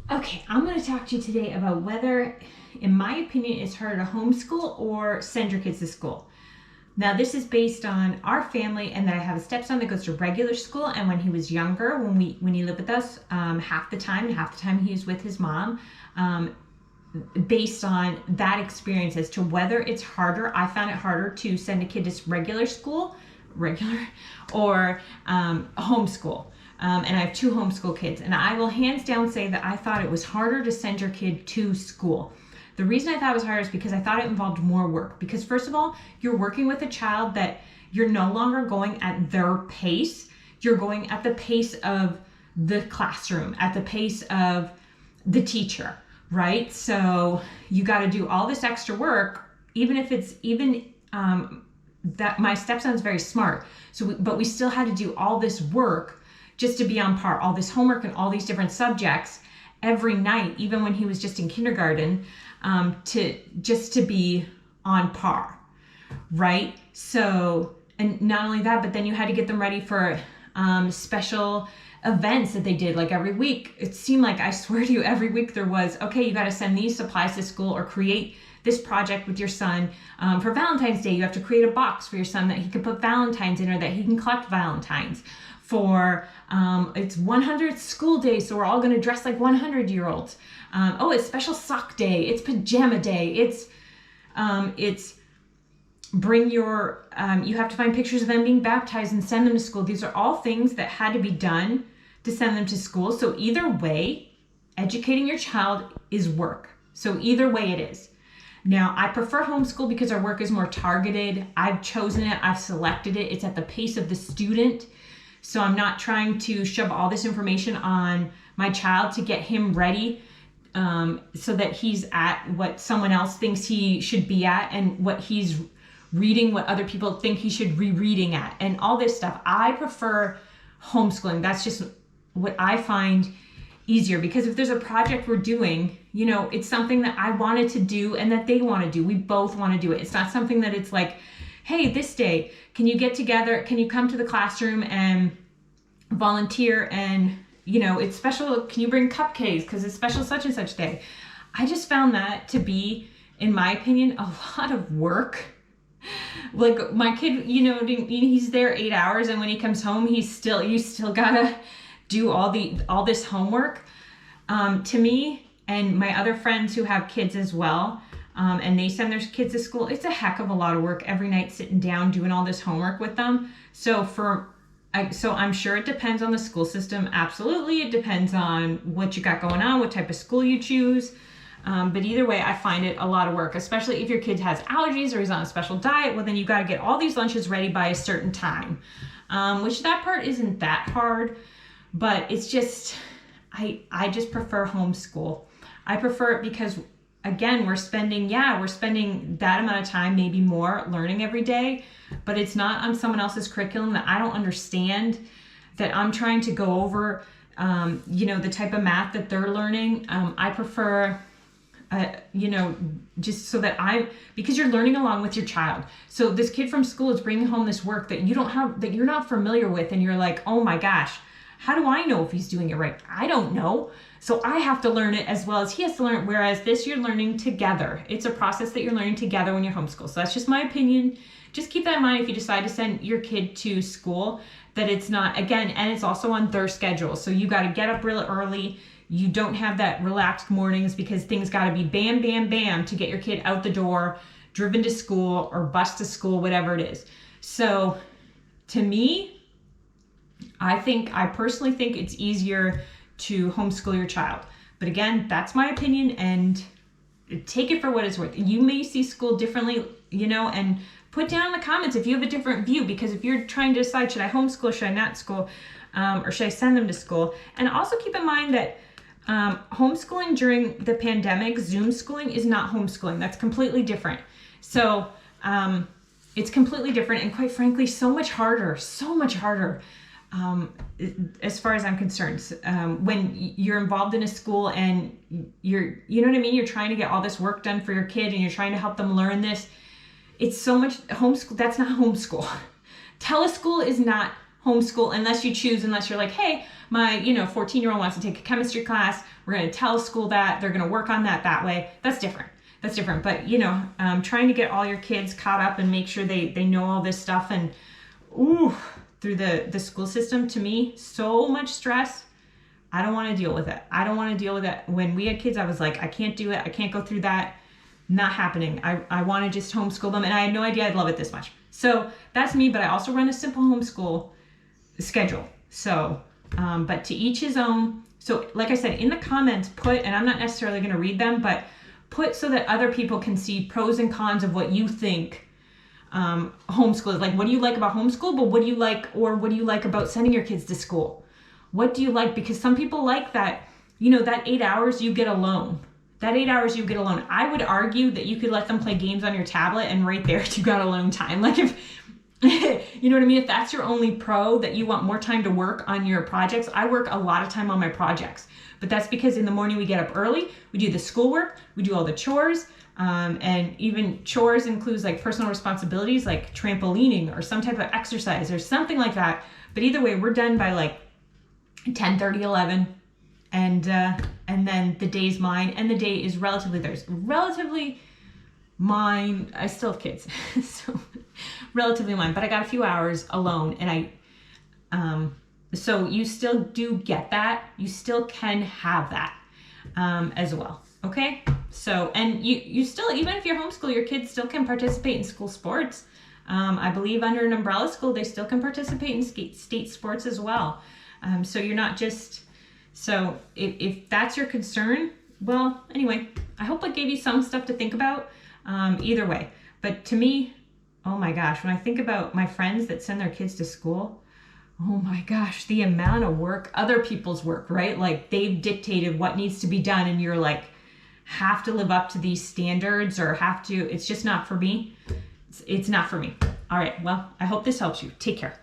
Okay, I'm going to talk to you today about whether, in my opinion, it's harder to homeschool or send your kids to school. Now, this is based on our family, and that I have a stepson that goes to regular school. And when he was younger, when he lived with us, half the time he was with his mom. Based on that experience as to whether it's harder, I found it harder to send a kid to regular school, or homeschool. And I have two homeschool kids, and I will hands down say that I thought it was harder to send your kid to school. The reason I thought it was harder is because I thought it involved more work. Because first of all, you're working with a child that you're no longer going at their pace. You're going at the pace of the classroom, at the pace of the teacher, right? So you got to do all this extra work, even if it's that my stepson's very smart. But we still had to do all this work just to be on par, all this homework and all these different subjects every night, even when he was just in kindergarten, to be on par, right? So, and not only that, but then you had to get them ready for special events that they did like every week. It seemed like, I swear to you, every week there was, okay, you got to send these supplies to school or create this project with your son. For Valentine's Day, you have to create a box for your son that he can put Valentines in, or that he can collect Valentines. For it's 100th school day, so we're all going to dress like 100-year-olds. It's special sock day. It's pajama day. It's bring your, you have to find pictures of them being baptized and send them to school. These are all things that had to be done to send them to school. So either way, educating your child is work. So either way it is. Now, I prefer homeschool because our work is more targeted. I've chosen it. I've selected it. It's at the pace of the student. So I'm not trying to shove all this information on my child to get him ready so that he's at what someone else thinks he should be at, and what he's reading, what other people think he should be reading at, and all this stuff. I prefer homeschooling. That's just what I find easier, because if there's a project we're doing, it's something that I wanted to do and that they want to do. We both want to do it. It's not something that it's like, hey, this day, can you get together? Can you come to the classroom and volunteer? And, it's special. Can you bring cupcakes because it's special such and such day? I just found that to be, in my opinion, a lot of work. Like my kid, he's there 8 hours, and when he comes home, you still gotta do all this homework. To me and my other friends who have kids as well, and they send their kids to school, it's a heck of a lot of work every night sitting down doing all this homework with them. So I'm sure it depends on the school system. Absolutely, it depends on what you got going on, what type of school you choose. But either way, I find it a lot of work, especially if your kid has allergies or he's on a special diet. Well, then you got to get all these lunches ready by a certain time, which that part isn't that hard, but it's just, I just prefer homeschool. I prefer it because, again, we're spending that amount of time, maybe more, learning every day, but it's not on someone else's curriculum that I don't understand, that I'm trying to go over, the type of math that they're learning. I prefer, just so that because you're learning along with your child. So this kid from school is bringing home this work that you're not familiar with, and you're like, oh my gosh, how do I know if he's doing it right? I don't know. So I have to learn it as well as he has to learn it. Whereas this, you're learning together. It's a process that you're learning together when you're homeschooled. So that's just my opinion. Just keep that in mind if you decide to send your kid to school, that it's not, again, and it's also on their schedule. So you got to get up really early. You don't have that relaxed mornings because things got to be bam, bam, bam to get your kid out the door, driven to school or bus to school, whatever it is. So to me, I personally think it's easier to homeschool your child. But again, that's my opinion, and take it for what it's worth. You may see school differently, and put down in the comments if you have a different view, because if you're trying to decide, should I homeschool, should I not school, or should I send them to school? And also keep in mind that homeschooling during the pandemic, Zoom schooling, is not homeschooling. That's completely different. So it's completely different, and quite frankly, so much harder. As far as I'm concerned, when you're involved in a school and you're trying to get all this work done for your kid, and you're trying to help them learn this, it's so much homeschool. That's not homeschool. Teleschool is not homeschool unless you choose, unless you're like, hey, my 14-year-old wants to take a chemistry class. We're going to teleschool that. They're going to work on that way. That's different. But trying to get all your kids caught up and make sure they know all this stuff and through the school system, to me, so much stress. I don't want to deal with it. When we had kids, I was like, I can't do it. I can't go through that. Not happening. I want to just homeschool them. And I had no idea I'd love it this much. So that's me, but I also run a simple homeschool schedule. So, but to each his own. So like I said, in the comments, put, and I'm not necessarily going to read them, but put so that other people can see pros and cons of what you think homeschool is. Like, what do you like about homeschool? But what do you like about sending your kids to school? What do you like? Because some people like that, that 8 hours you get alone. I would argue that you could let them play games on your tablet and right there you got alone time. Like if, you know what I mean? If that's your only pro, that you want more time to work on your projects. I work a lot of time on my projects, but that's because in the morning we get up early, we do the schoolwork, we do all the chores, and even chores includes like personal responsibilities like trampolining or some type of exercise or something like that. But either way, we're done by like 10:30, 11, and then the day's mine, and the day is relatively mine. I still have kids, so relatively mine, but I got a few hours alone, and so you still do get that. You still can have that as well. Okay, so and you still, even if you're homeschool, your kids still can participate in school sports. I believe under an umbrella school, they still can participate in state sports as well. So you're not just, so if that's your concern, well, anyway, I hope I gave you some stuff to think about either way. But to me, oh my gosh, when I think about my friends that send their kids to school, oh my gosh, the amount of work, other people's work, right? Like they've dictated what needs to be done and you're like, have to live up to these standards or it's just not for me. It's not for me. All right, well, I hope this helps you. Take care.